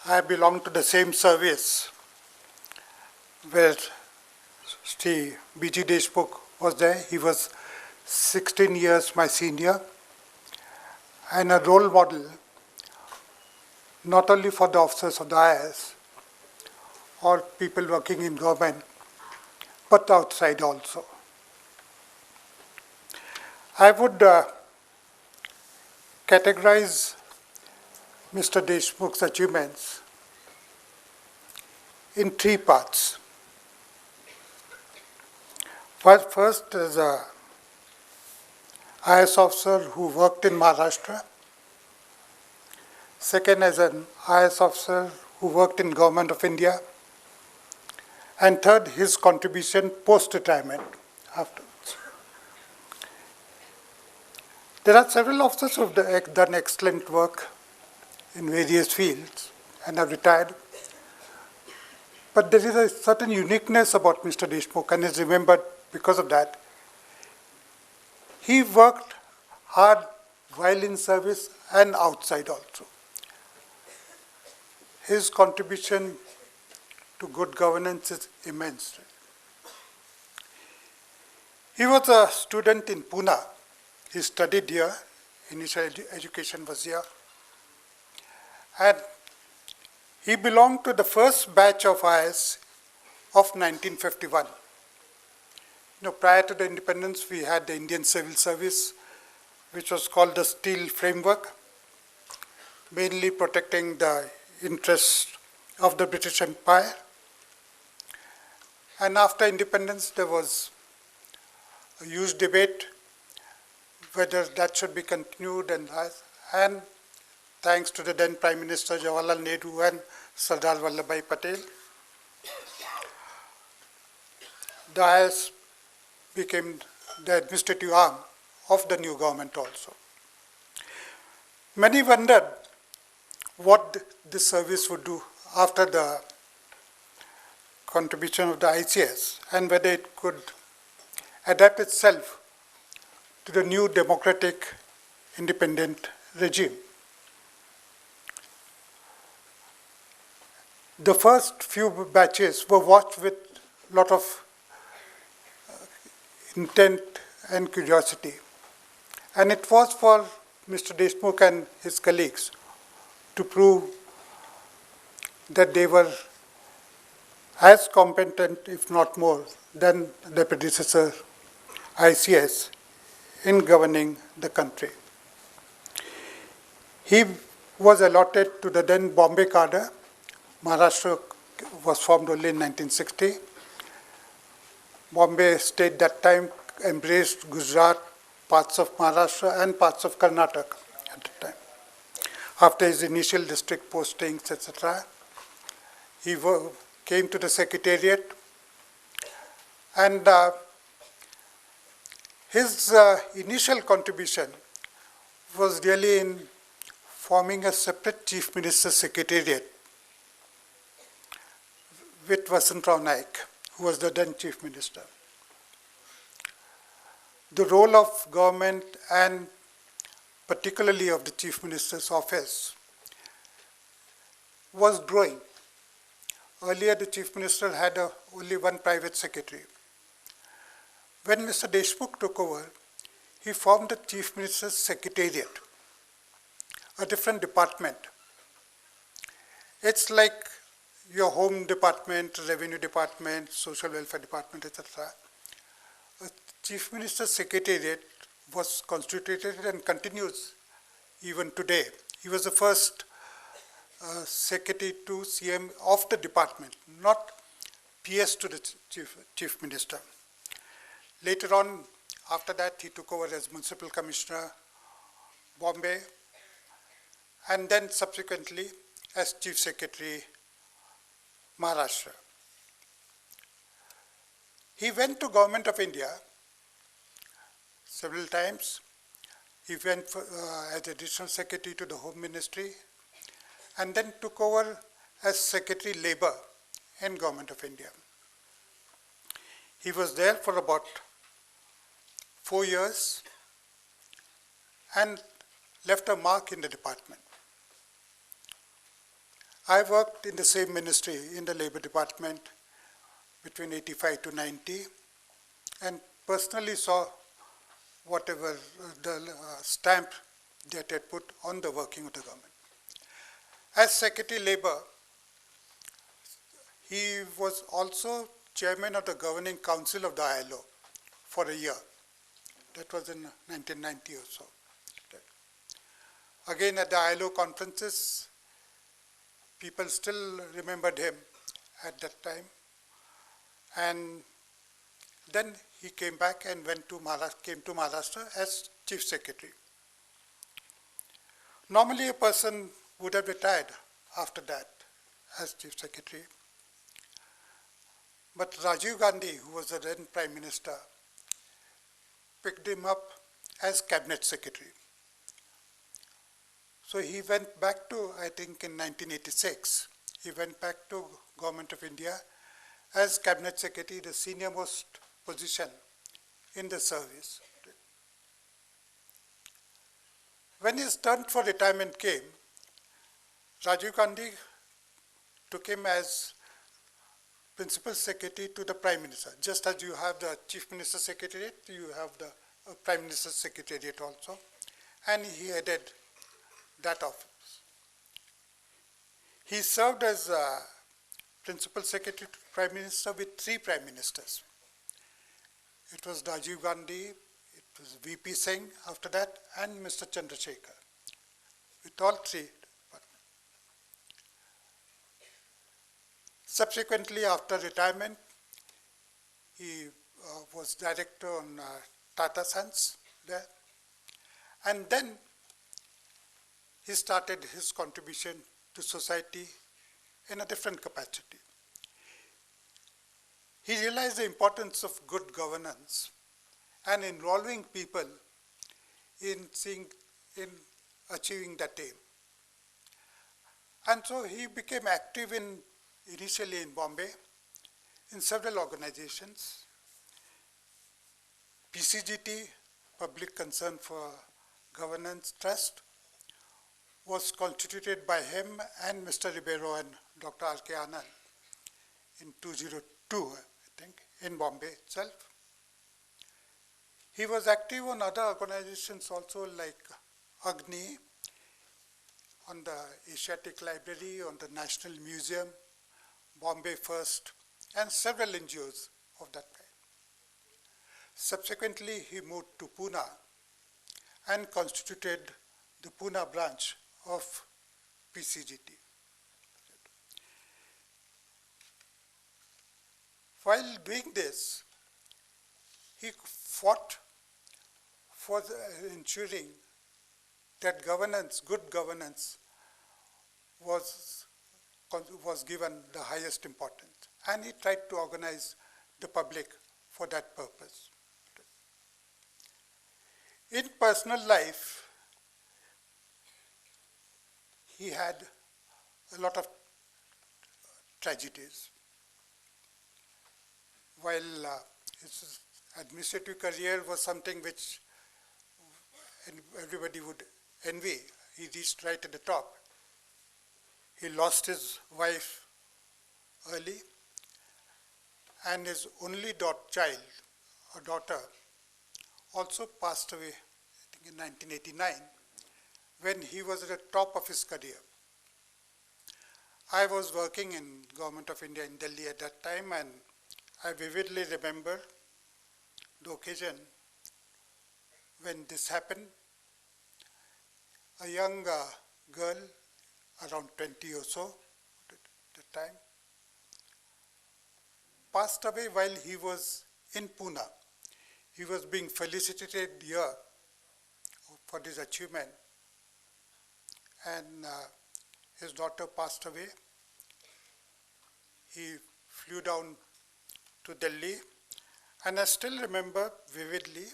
I belong to the same service where Sri B.G. Deshmukh was there. He was 16 years my senior and a role model not only for the officers of the IAS or people working in government, but outside also. I would categorize Mr. Deshmukh's achievements in three parts. First, as an IAS officer who worked in Maharashtra. Second, as an IAS officer who worked in Government of India. And third, his contribution post-retirement afterwards. There are several officers who have done excellent work in various fields and have retired. But there is a certain uniqueness about Mr. Deshmukh and is remembered because of that. He worked hard while in service and outside also. His contribution to good governance is immense. He was a student in Pune. He studied here. Initial education was here. And he belonged to the first batch of IAS of 1951. Prior to the independence, we had the Indian Civil Service, which was called the Steel Framework, mainly protecting the interests of the British Empire. And after independence, there was a huge debate whether that should be continued, and thanks to the then Prime Minister Jawaharlal Nehru and Sardar Vallabhbhai Patel, the IAS became the administrative arm of the new government also. Many wondered what this service would do after the contribution of the ICS and whether it could adapt itself to the new democratic independent regime. The first few batches were watched with a lot of intent and curiosity. And it was for Mr. Deshmukh and his colleagues to prove that they were as competent, if not more, than the predecessor ICS in governing the country. He was allotted to the then Bombay cadre. Maharashtra was formed only in 1960. Bombay state that time embraced Gujarat, parts of Maharashtra and parts of Karnataka at the time. After his initial district postings, etc., he came to the secretariat, and his initial contribution was really in forming a separate Chief Minister's Secretariat with Vasantrao Naik, who was the then Chief Minister. The role of government and particularly of the Chief Minister's office was growing. Earlier, the Chief Minister had only one private secretary. When Mr. Deshmukh took over, he formed the Chief Minister's Secretariat, a different department. It's like your home department, revenue department, social welfare department, etc. A Chief Minister's Secretariat was constituted and continues even today. He was the first Secretary to CM of the department, not PS to the Chief Minister. Later on, after that, he took over as Municipal Commissioner, Bombay, and then subsequently as Chief Secretary, Maharashtra. He went to Government of India several times. He went as Additional Secretary to the Home Ministry and then took over as Secretary Labour in Government of India. He was there for about 4 years and left a mark in the department. I worked in the same ministry in the Labor Department between 85 to 90 and personally saw whatever the stamp that had put on the working of the government. As Secretary Labor, he was also chairman of the Governing Council of the ILO for a year. That was in 1990 or so. Again, at the ILO conferences, people still remembered him at that time. And then he came back and came to Maharashtra as Chief Secretary. Normally, a person would have retired after that as Chief Secretary. But Rajiv Gandhi, who was the then Prime Minister, picked him up as Cabinet Secretary. So he went back to, I think in 1986, he went back to Government of India as Cabinet Secretary, the senior most position in the service. When his turn for retirement came, Rajiv Gandhi took him as Principal Secretary to the Prime Minister. Just as you have the Chief Minister's Secretariat, you have the Prime Minister's Secretariat also. And he headed that office. He served as Principal Secretary to the Prime Minister with 3 Prime Ministers. It was Rajiv Gandhi, it was VP Singh after that, and Mr. Chandrasekhar, with all 3. Subsequently, after retirement, he was director on Tata Sons there. And then he started his contribution to society in a different capacity. He realized the importance of good governance and involving people in achieving that aim. And so he became active initially in Bombay, in several organizations. PCGT, Public Concern for Governance Trust, was constituted by him and Mr. Ribeiro and Dr. R.K. Anand in 2002, I think, in Bombay itself. He was active on other organizations also, like Agni, on the Asiatic Library, on the National Museum, Bombay First, and several NGOs of that kind. Subsequently, he moved to Pune and constituted the Pune branch of PCGT. While doing this, he fought for ensuring that governance, good governance, was given the highest importance. And he tried to organize the public for that purpose. In personal life, he had a lot of tragedies. While his administrative career was something which everybody would envy, he reached right at the top. He lost his wife early, and his only daughter, also passed away, I think in 1989, when he was at the top of his career. I was working in Government of India in Delhi at that time, and I vividly remember the occasion when this happened. A young girl, around 20 or so at the time, passed away while he was in Pune. He was being felicitated here for this achievement, and his daughter passed away. He flew down to Delhi, and I still remember vividly,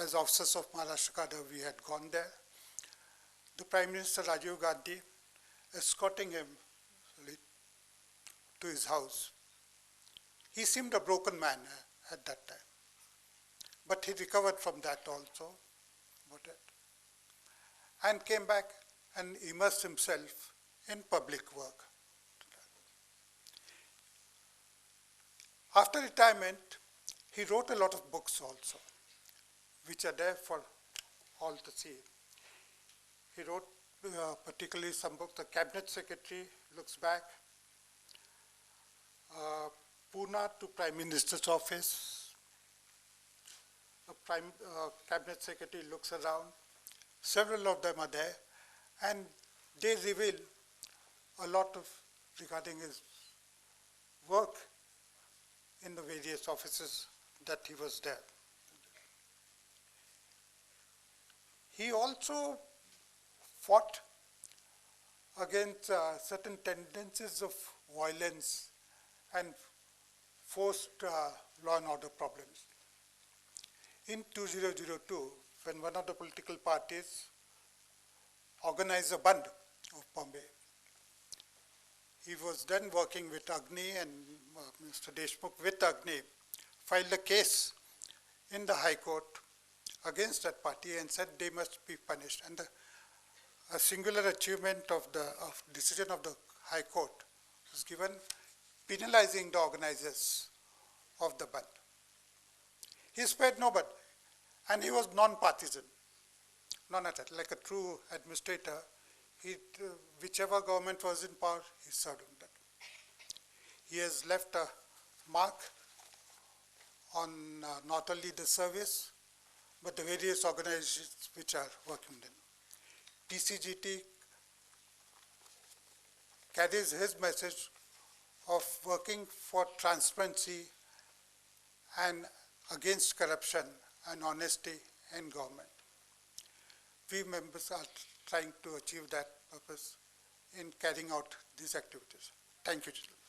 as officers of Maharashtra Cadre, we had gone there. The Prime Minister Rajiv Gandhi escorting him to his house. He seemed a broken man at that time, but he recovered from that also, and came back and immersed himself in public work. After retirement, he wrote a lot of books also, which are there for all to see. He wrote particularly some books, The Cabinet Secretary Looks Back, Pune to Prime Minister's Office, Cabinet Secretary Looks Around. Several of them are there, and they reveal a lot of regarding his work in the various offices that he was there. He also fought against certain tendencies of violence and forced law and order problems. In 2002, when one of the political parties organized a Bandh of Bombay, he was then working with Agni, and Mr. Deshmukh with Agni filed a case in the High Court against that party and said they must be punished. And a singular achievement of the decision of the High Court was given, penalizing the organizers of the Bandh. He spared nobody, and he was non-partisan, like a true administrator. Whichever government was in power, he served on that. He has left a mark on not only the service, but the various organizations which are working in. TCGT carries his message of working for transparency and against corruption and honesty in government. We members are trying to achieve that purpose in carrying out these activities. Thank you, gentlemen.